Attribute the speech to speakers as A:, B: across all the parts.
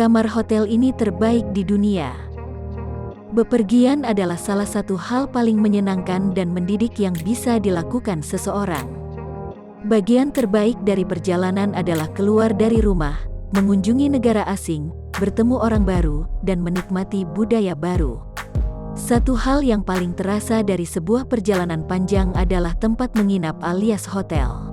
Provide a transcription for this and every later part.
A: Kamar hotel ini terbaik di dunia. Bepergian adalah salah satu hal paling menyenangkan dan mendidik yang bisa dilakukan seseorang. Bagian terbaik dari perjalanan adalah keluar dari rumah, mengunjungi negara asing, bertemu orang baru, dan menikmati budaya baru. Satu hal yang paling terasa dari sebuah perjalanan panjang adalah tempat menginap alias hotel.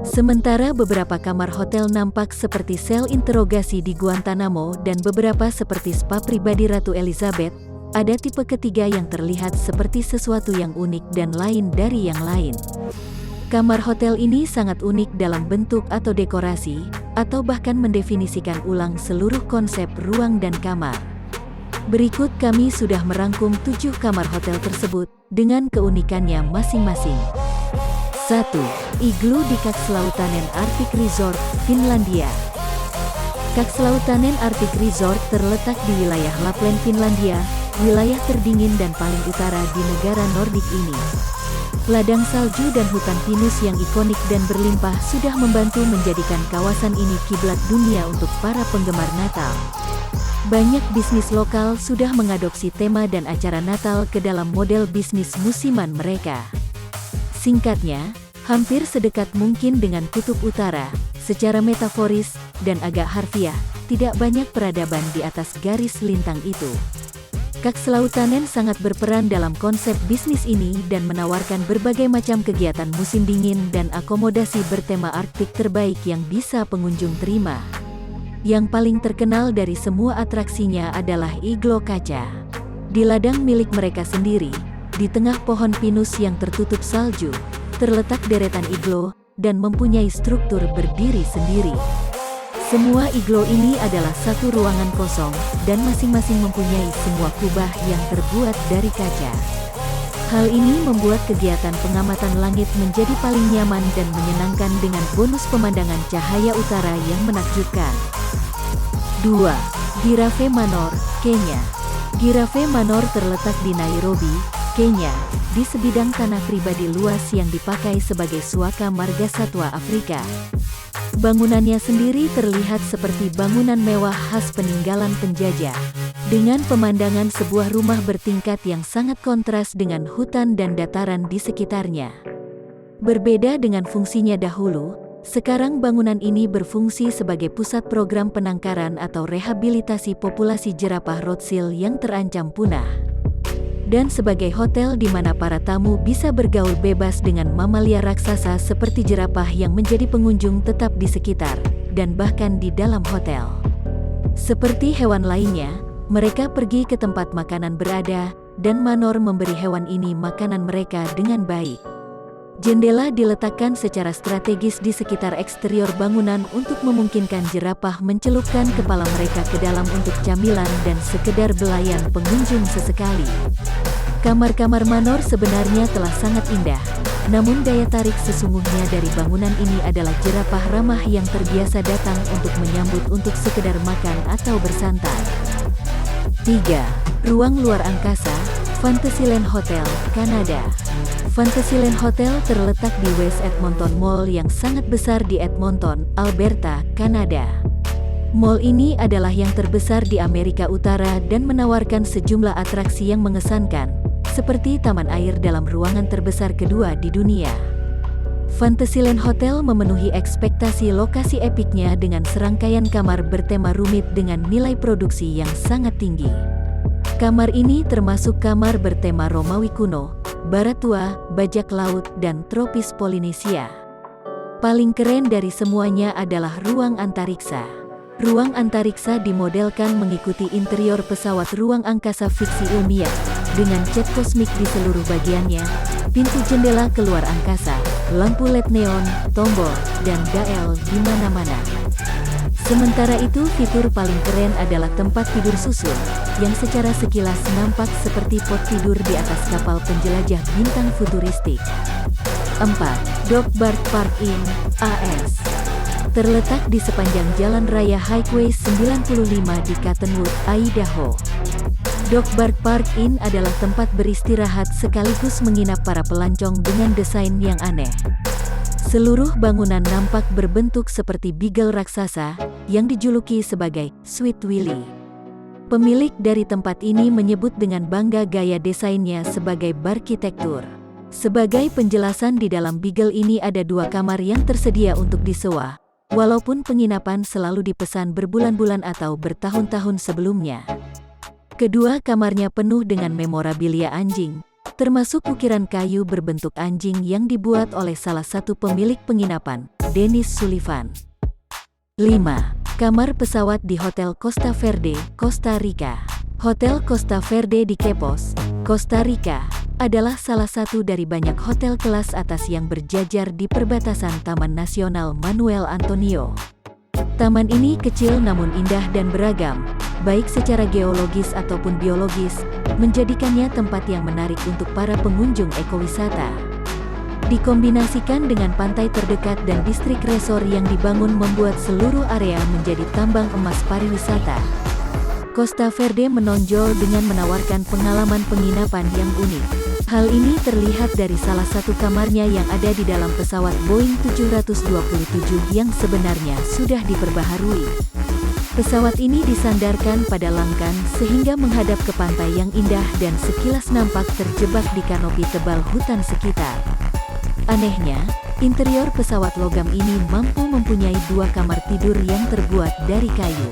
A: Sementara beberapa kamar hotel nampak seperti sel interogasi di Guantanamo dan beberapa seperti spa pribadi Ratu Elizabeth, ada tipe ketiga yang terlihat seperti sesuatu yang unik dan lain dari yang lain. Kamar hotel ini sangat unik dalam bentuk atau dekorasi, atau bahkan mendefinisikan ulang seluruh konsep ruang dan kamar. Berikut kami sudah merangkum 7 kamar hotel tersebut, dengan keunikannya masing-masing. 1. Igloo di Kakslautanen Arctic Resort, Finlandia. Kakslautanen Arctic Resort terletak di wilayah Lapland, Finlandia, wilayah terdingin dan paling utara di negara Nordik ini. Ladang salju dan hutan pinus yang ikonik dan berlimpah sudah membantu menjadikan kawasan ini kiblat dunia untuk para penggemar Natal. Banyak bisnis lokal sudah mengadopsi tema dan acara Natal ke dalam model bisnis musiman mereka. Singkatnya, hampir sedekat mungkin dengan kutub utara, secara metaforis dan agak harfiah, tidak banyak peradaban di atas garis lintang itu. Kakslautanen sangat berperan dalam konsep bisnis ini dan menawarkan berbagai macam kegiatan musim dingin dan akomodasi bertema Arktik terbaik yang bisa pengunjung terima. Yang paling terkenal dari semua atraksinya adalah igloo kaca. Di ladang milik mereka sendiri, di tengah pohon pinus yang tertutup salju, terletak deretan igloo dan mempunyai struktur berdiri sendiri. Semua igloo ini adalah satu ruangan kosong, dan masing-masing mempunyai semua kubah yang terbuat dari kaca. Hal ini membuat kegiatan pengamatan langit menjadi paling nyaman dan menyenangkan dengan bonus pemandangan cahaya utara yang menakjubkan. 2. Giraffe Manor, Kenya. Giraffe Manor terletak di Nairobi, Kenya, di sebidang tanah pribadi luas yang dipakai sebagai suaka marga satwa Afrika. Bangunannya sendiri terlihat seperti bangunan mewah khas peninggalan penjajah, dengan pemandangan sebuah rumah bertingkat yang sangat kontras dengan hutan dan dataran di sekitarnya. Berbeda dengan fungsinya dahulu, sekarang bangunan ini berfungsi sebagai pusat program penangkaran atau rehabilitasi populasi jerapah Rothschild yang terancam punah. Dan sebagai hotel di mana para tamu bisa bergaul bebas dengan mamalia raksasa seperti jerapah yang menjadi pengunjung tetap di sekitar, dan bahkan di dalam hotel. Seperti hewan lainnya, mereka pergi ke tempat makanan berada, dan Manor memberi hewan ini makanan mereka dengan baik. Jendela diletakkan secara strategis di sekitar eksterior bangunan untuk memungkinkan jerapah mencelupkan kepala mereka ke dalam untuk camilan dan sekedar belayan pengunjung sesekali. Kamar-kamar Manor sebenarnya telah sangat indah, namun daya tarik sesungguhnya dari bangunan ini adalah jerapah ramah yang terbiasa datang untuk menyambut untuk sekedar makan atau bersantai. 3. Ruang luar angkasa, Fantasyland Hotel, Kanada. Fantasyland Hotel terletak di West Edmonton Mall yang sangat besar di Edmonton, Alberta, Kanada. Mall ini adalah yang terbesar di Amerika Utara dan menawarkan sejumlah atraksi yang mengesankan, seperti taman air dalam ruangan terbesar kedua di dunia. Fantasyland Hotel memenuhi ekspektasi lokasi epiknya dengan serangkaian kamar bertema rumit dengan nilai produksi yang sangat tinggi. Kamar ini termasuk kamar bertema Romawi kuno, Barat tua, bajak laut, dan tropis Polinesia. Paling keren dari semuanya adalah ruang antariksa. Ruang antariksa dimodelkan mengikuti interior pesawat ruang angkasa fiksi ilmiah, dengan cat kosmik di seluruh bagiannya, pintu jendela keluar angkasa, lampu LED neon, tombol, dan dial di mana-mana. Sementara itu, fitur paling keren adalah tempat tidur susun, yang secara sekilas nampak seperti pot tidur di atas kapal penjelajah bintang futuristik. 4. Dokbard Park Inn, AS. Terletak di sepanjang Jalan Raya Highway 95 di Cottonwood, Idaho. Dokbard Park Inn adalah tempat beristirahat sekaligus menginap para pelancong dengan desain yang aneh. Seluruh bangunan nampak berbentuk seperti beagle raksasa, yang dijuluki sebagai Sweet Willy. Pemilik dari tempat ini menyebut dengan bangga gaya desainnya sebagai barkitektur. Sebagai penjelasan, di dalam Beagle ini ada 2 kamar yang tersedia untuk disewa, walaupun penginapan selalu dipesan berbulan-bulan atau bertahun-tahun sebelumnya. Kedua kamarnya penuh dengan memorabilia anjing, termasuk ukiran kayu berbentuk anjing yang dibuat oleh salah satu pemilik penginapan, Dennis Sullivan. 5. Kamar pesawat di Hotel Costa Verde, Costa Rica. Hotel Costa Verde di Quepos, Costa Rica, adalah salah satu dari banyak hotel kelas atas yang berjajar di perbatasan Taman Nasional Manuel Antonio. Taman ini kecil namun indah dan beragam, baik secara geologis ataupun biologis, menjadikannya tempat yang menarik untuk para pengunjung ekowisata. Dikombinasikan dengan pantai terdekat dan distrik resor yang dibangun membuat seluruh area menjadi tambang emas pariwisata. Costa Verde menonjol dengan menawarkan pengalaman penginapan yang unik. Hal ini terlihat dari salah satu kamarnya yang ada di dalam pesawat Boeing 727 yang sebenarnya sudah diperbaharui. Pesawat ini disandarkan pada langkan sehingga menghadap ke pantai yang indah dan sekilas nampak terjebak di kanopi tebal hutan sekitar. Anehnya, interior pesawat logam ini mampu mempunyai 2 kamar tidur yang terbuat dari kayu.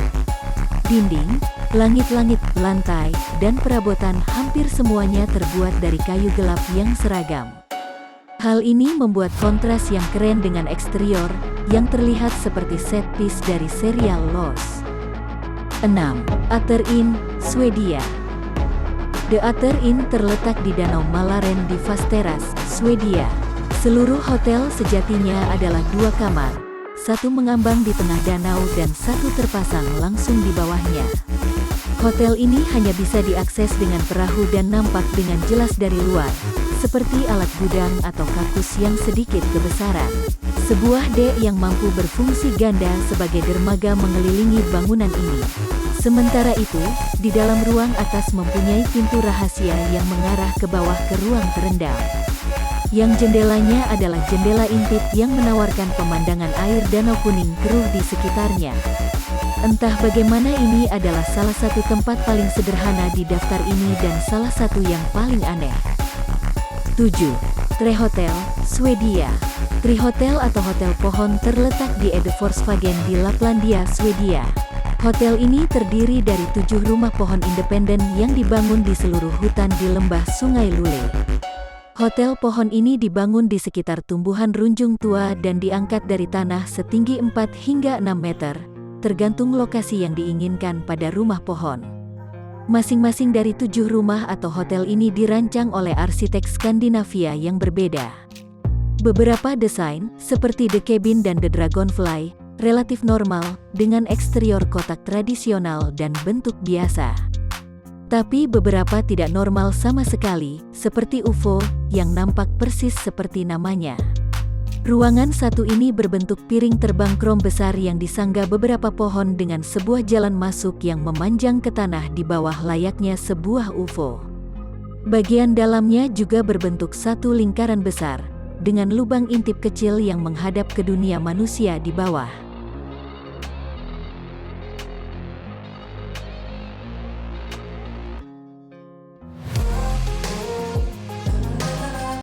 A: Dinding, langit-langit, lantai, dan perabotan hampir semuanya terbuat dari kayu gelap yang seragam. Hal ini membuat kontras yang keren dengan eksterior yang terlihat seperti set piece dari serial Lost. 6. Ater Inn, Swedia. The Ater Inn terletak di Danau Malaren di Västerås, Swedia. Seluruh hotel sejatinya adalah 2 kamar, 1 mengambang di tengah danau dan 1 terpasang langsung di bawahnya. Hotel ini hanya bisa diakses dengan perahu dan nampak dengan jelas dari luar, seperti alat gudang atau kakus yang sedikit kebesaran. Sebuah dek yang mampu berfungsi ganda sebagai dermaga mengelilingi bangunan ini. Sementara itu, di dalam ruang atas mempunyai pintu rahasia yang mengarah ke bawah ke ruang terendam. Yang jendelanya adalah jendela intip yang menawarkan pemandangan air Danau Kuning keruh di sekitarnya. Entah bagaimana, ini adalah salah satu tempat paling sederhana di daftar ini dan salah satu yang paling aneh. 7. Tre Hotel, Swedia. Tre Hotel atau Hotel Pohon terletak di Edeforsvagen di Laplandia, Swedia. Hotel ini terdiri dari 7 rumah pohon independen yang dibangun di seluruh hutan di lembah Sungai Lule. Hotel pohon ini dibangun di sekitar tumbuhan runjung tua dan diangkat dari tanah setinggi 4 hingga 6 meter, tergantung lokasi yang diinginkan pada rumah pohon. Masing-masing dari 7 rumah atau hotel ini dirancang oleh arsitek Skandinavia yang berbeda. Beberapa desain, seperti The Cabin dan The Dragonfly, relatif normal, dengan eksterior kotak tradisional dan bentuk biasa. Tapi beberapa tidak normal sama sekali, seperti UFO, yang nampak persis seperti namanya. Ruangan satu ini berbentuk piring terbang krom besar yang disangga beberapa pohon dengan sebuah jalan masuk yang memanjang ke tanah di bawah layaknya sebuah UFO. Bagian dalamnya juga berbentuk satu lingkaran besar, dengan lubang intip kecil yang menghadap ke dunia manusia di bawah.